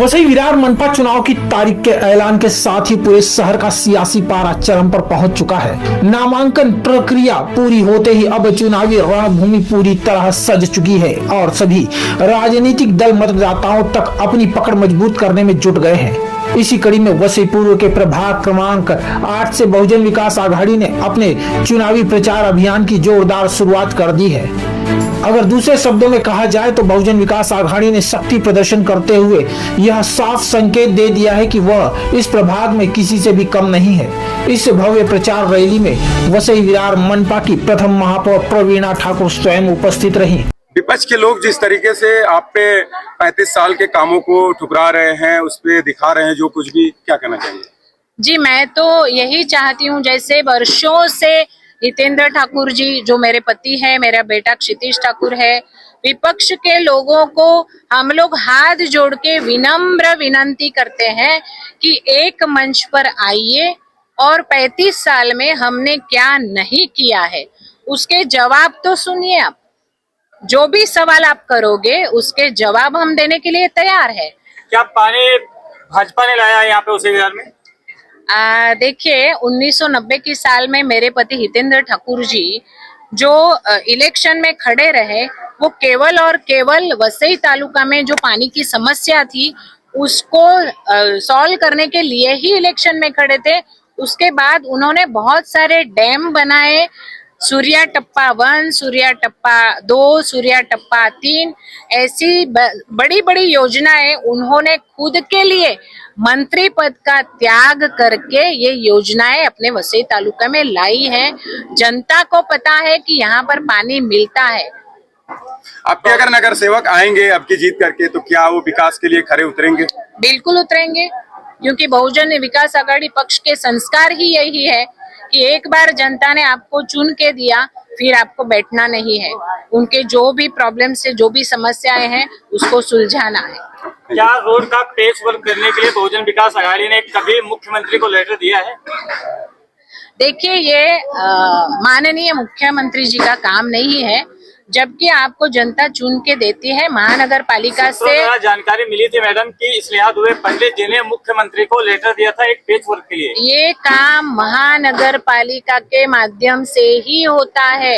वसई विरार मनपा चुनाव की तारीख के ऐलान के साथ ही पूरे शहर का सियासी पारा चरम पर पहुंच चुका है। नामांकन प्रक्रिया पूरी होते ही अब चुनावी रणभूमि पूरी तरह सज चुकी है और सभी राजनीतिक दल मतदाताओं तक अपनी पकड़ मजबूत करने में जुट गए हैं। इसी कड़ी में वसई पूर्व के प्रभाग क्रमांक 8 से बहुजन विकास आघाड़ी ने अपने चुनावी प्रचार अभियान की जोरदार शुरुआत कर दी है। अगर दूसरे शब्दों में कहा जाए तो बहुजन विकास आघाड़ी ने शक्ति प्रदर्शन करते हुए यह साफ संकेत दे दिया है कि वह इस प्रभाग में किसी से भी कम नहीं है। इस भव्य प्रचार रैली में वसई विरार मनपा की प्रथम महापौर प्रवीणा ठाकुर स्वयं उपस्थित रहीं। विपक्ष के लोग जिस तरीके से आप पे 35 साल के कामों को ठुकरा रहे हैं, उस पे दिखा रहे हैं जो कुछ भी, क्या कहना चाहिए? जी, मैं तो यही चाहती हूँ, जैसे वर्षों से हितेंद्र ठाकुर जी जो मेरे पति है, मेरा बेटा क्षितिज ठाकुर है, विपक्ष के लोगों को हम लोग हाथ जोड़ के विनम्र विनंती करते हैं कि एक मंच पर आइए और 35 साल में हमने क्या नहीं किया है उसके जवाब तो सुनिए। आप जो भी सवाल आप करोगे उसके जवाब हम देने के लिए तैयार है। क्या पानी भाजपा ने लाया यहाँ पे वसई विरार में? देखिए, 1990 की साल में मेरे पति हितेंद्र ठाकुर जी जो इलेक्शन में खड़े रहे, वो केवल और केवल वसई तालुका में जो पानी की समस्या थी उसको सॉल्व करने के लिए ही इलेक्शन में खड़े थे। उसके बाद उन्होंने बहुत सारे डैम बनाए, सूर्या टप्पा 1, सूर्या टप्पा 2, सूर्या टप्पा 3, ऐसी बड़ी बड़ी योजनाएं उन्होंने खुद के लिए मंत्री पद का त्याग करके ये योजनाएं अपने वसई तालुका में लाई है। जनता को पता है कि यहाँ पर पानी मिलता है। आपके अगर नगर सेवक आएंगे आपकी जीत करके तो क्या वो विकास के लिए खरे उतरेंगे? बिल्कुल उतरेंगे, क्योंकि बहुजन विकास आघाड़ी पक्ष के संस्कार ही यही है कि एक बार जनता ने आपको चुन के दिया, फिर आपको बैठना नहीं है। उनके जो भी प्रॉब्लम से जो भी समस्याएं हैं उसको सुलझाना है। क्या रोड का पेच वर्क करने के लिए बहुजन विकास आघाड़ी ने कभी मुख्यमंत्री को लेटर दिया है? देखिए, ये माननीय मुख्यमंत्री जी का काम नहीं है, जबकि आपको जनता चुन के देती है। महानगर पालिका से जानकारी मिली थी मैडम कि इस्लाह दुबे पंडित जी ने मुख्यमंत्री को लेटर दिया था एक पेच वर्क के लिए। ये काम महानगर पालिका के माध्यम से ही होता है।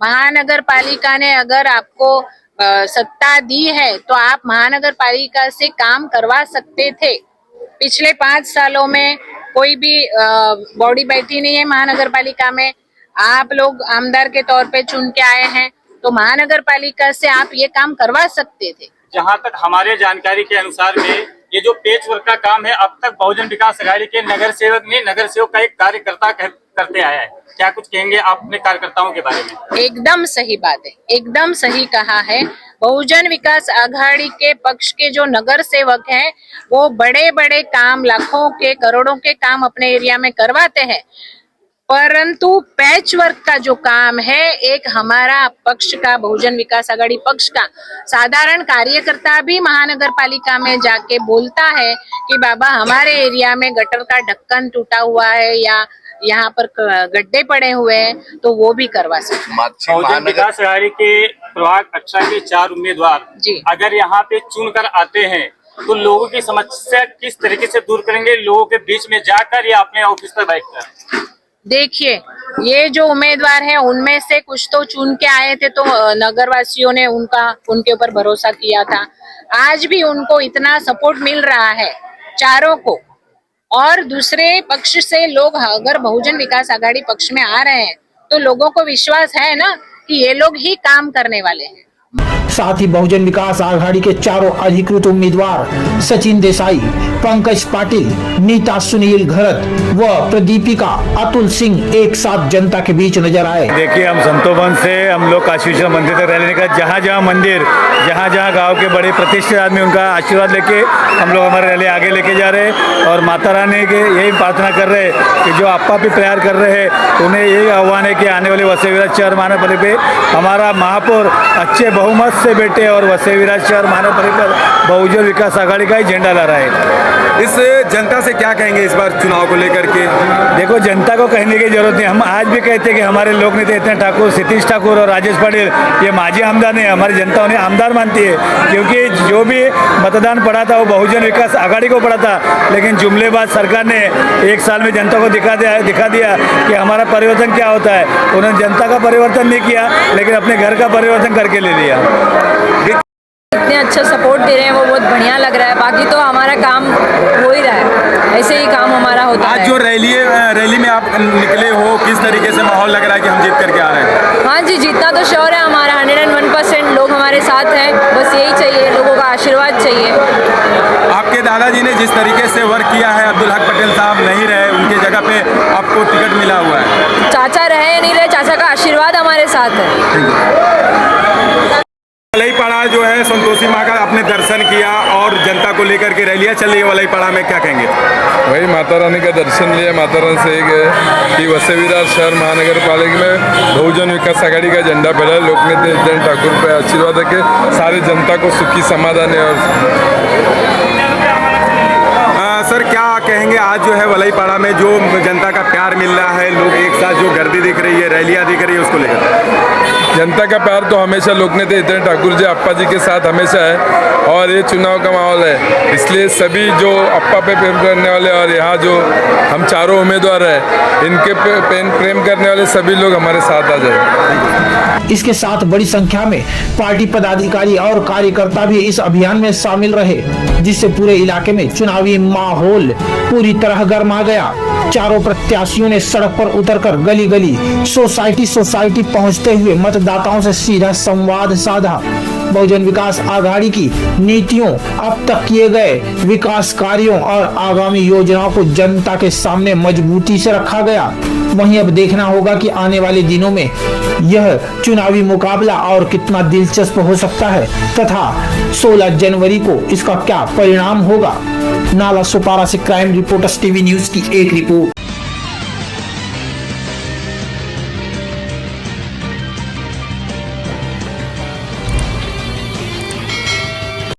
महानगर पालिका ने अगर आपको सत्ता दी है तो आप महानगर पालिका से काम करवा सकते थे। पिछले 5 सालों में कोई भी बॉडी बैठी नहीं है महानगर पालिका में। आप लोग आमदार के तौर पे चुन के आए हैं तो महानगर पालिका से आप ये काम करवा सकते थे। जहां तक हमारे जानकारी के अनुसार में ये जो पेच वर्क का काम है, अब तक बहुजन विकास आघाड़ी के नगर सेवक का एक कार्यकर्ता करते आया है। क्या कुछ कहेंगे आप अपने कार्यकर्ताओं के बारे में? एकदम सही बात है, एकदम सही कहा है। बहुजन विकास आघाड़ी के पक्ष के जो नगर सेवक हैं वो बड़े बड़े काम, लाखों के करोड़ों के काम अपने एरिया में करवाते हैं, परंतु पैच वर्क का जो काम है, एक हमारा पक्ष का, बहुजन विकास आघाड़ी पक्ष का साधारण कार्यकर्ता भी महानगर पालिका में जाके बोलता है कि बाबा हमारे एरिया में गटर का ढक्कन टूटा हुआ है या यहाँ पर गड्ढे पड़े हुए हैं, तो वो भी करवा सकते हैं। बहुजन विकास आघाड़ी के प्रभाग 18 के 4 उम्मीदवार अगर यहाँ पे चुन कर आते हैं तो लोगों की समस्या किस तरीके से दूर करेंगे, लोगों के बीच में जाकर या अपने ऑफिस पर बैठकर? देखिए, ये जो उम्मीदवार हैं उनमें से कुछ तो चुन के आए थे तो नगरवासियों ने उनके ऊपर भरोसा किया था। आज भी उनको इतना सपोर्ट मिल रहा है चारों को, और दूसरे पक्ष से लोग अगर बहुजन विकास आघाड़ी पक्ष में आ रहे हैं तो लोगों को विश्वास है ना कि ये लोग ही काम करने वाले हैं। साथ ही बहुजन विकास आघाड़ी के चारों अधिकृत उम्मीदवार सचिन देसाई, पंकज पाटिल, नीता सुनील घरत व प्रदीपिका अतुल सिंह एक साथ जनता के बीच नजर आए। देखिए, हम संतोबन से हम लोग काशी विश्वनाथ मंदिर तक रैली निकाल, जहाँ जहाँ मंदिर, जहाँ जहाँ गांव के बड़े प्रतिष्ठित आदमी उनका आशीर्वाद लेके हम लोग हमारे रैली आगे लेके जा रहे हैं और माता रानी के यही प्रार्थना कर रहे हैं कि जो आपा भी प्रयार कर रहे हैं उन्हें यही आह्वान है कि आने वाले वसई विरार शहर महानगर पे हमारा महापौर अच्छे बहुमत से बैठे और वसई विरार शहर महानगर पर बहुजन विकास आघाड़ी का ही झंडा लहराए। इस जनता से क्या कहेंगे इस बार चुनाव को लेकर के? देखो, जनता को कहने की जरूरत नहीं, हम आज भी कहते हैं कि हमारे लोक नेता हितेंद्र ठाकुर, सतीश ठाकुर और राजेश पटेल ये माजी आमदार नहीं, हमारी जनता उन्हें आमदार मानती है, क्योंकि जो भी मतदान पड़ा था वो बहुजन विकास आघाड़ी को पड़ा था। लेकिन जुमलेबाज सरकार ने 1 साल में जनता को दिखा दिया कि हमारा परिवर्तन क्या होता है। उन्होंने जनता का परिवर्तन नहीं किया, लेकिन अपने घर का परिवर्तन करके ले लिया। इतने अच्छा सपोर्ट दे रहे हैं, वो बहुत बढ़िया लग रहा है। बाकी तो हमारा काम हो ही रहा है, ऐसे ही काम हमारा होता है। आज जो रैली में आप निकले हो, किस तरीके से माहौल लग रहा है कि हम जीत करके आ रहे हैं? हाँ जी, जीतना तो श्योर है हमारा, 101% लोग हमारे साथ हैं। बस यही चाहिए, लोगों का आशीर्वाद चाहिए। आपके दादाजी ने जिस तरीके से वर्क किया है, अब्दुल हक पटेल साहब नहीं रहे, उनकी जगह पे आपको टिकट मिला हुआ है। चाचा रहे या नहीं रहे, चाचा का आशीर्वाद हमारे साथ है। वलईपाड़ा जो है संतोषी माँ का आपने दर्शन किया और जनता को लेकर के रैलियाँ चल रही है वलईपाड़ा में, क्या कहेंगे? वही माता रानी का दर्शन लिया। माता रानी से एक है कि वसई विरार शहर महानगर पालिका में बहुजन विकास आघाड़ी का झंडा फहरा है। लोक नेता हितेंद्र ठाकुर पे आशीर्वाद है कि सारे जनता को सुखी समाधान है। और सर क्या कहेंगे, आज जो है वलईपाड़ा में जो जनता का प्यार मिल रहा है, लोग एक साथ जो गर्दी दिख रही है, रैलियाँ दिख रही है, उसको लेकर? जनता का प्यार तो हमेशा लोक नेता हितेंद्र ठाकुर जी अप्पा जी के साथ हमेशा है। और ये चुनाव का माहौल है, इसलिए सभी जो अप्पा पे प्रेम करने वाले और यहाँ जो हम चारों उम्मीदवार हैं, इनके प्रेम करने वाले सभी लोग हमारे साथ आ जाए। इसके साथ बड़ी संख्या में पार्टी पदाधिकारी और कार्यकर्ता भी इस अभियान में शामिल रहे, जिससे पूरे इलाके में चुनावी माहौल पूरी तरह गर्मा गया। चारों प्रत्याशियों ने सड़क पर उतरकर गली गली, सोसाइटी पहुंचते हुए मतदाताओं से सीधा संवाद साधा। बहुजन विकास आघाड़ी की नीतियों, अब तक किए गए विकास कार्यों और आगामी योजनाओं को जनता के सामने मजबूती से रखा गया। वहीं अब देखना होगा कि आने वाले दिनों में यह चुनावी मुकाबला और कितना दिलचस्प हो सकता है तथा 16 जनवरी को इसका क्या परिणाम होगा। नाला सुपारा से क्राइम रिपोर्टर्स टीवी न्यूज की एक रिपोर्ट।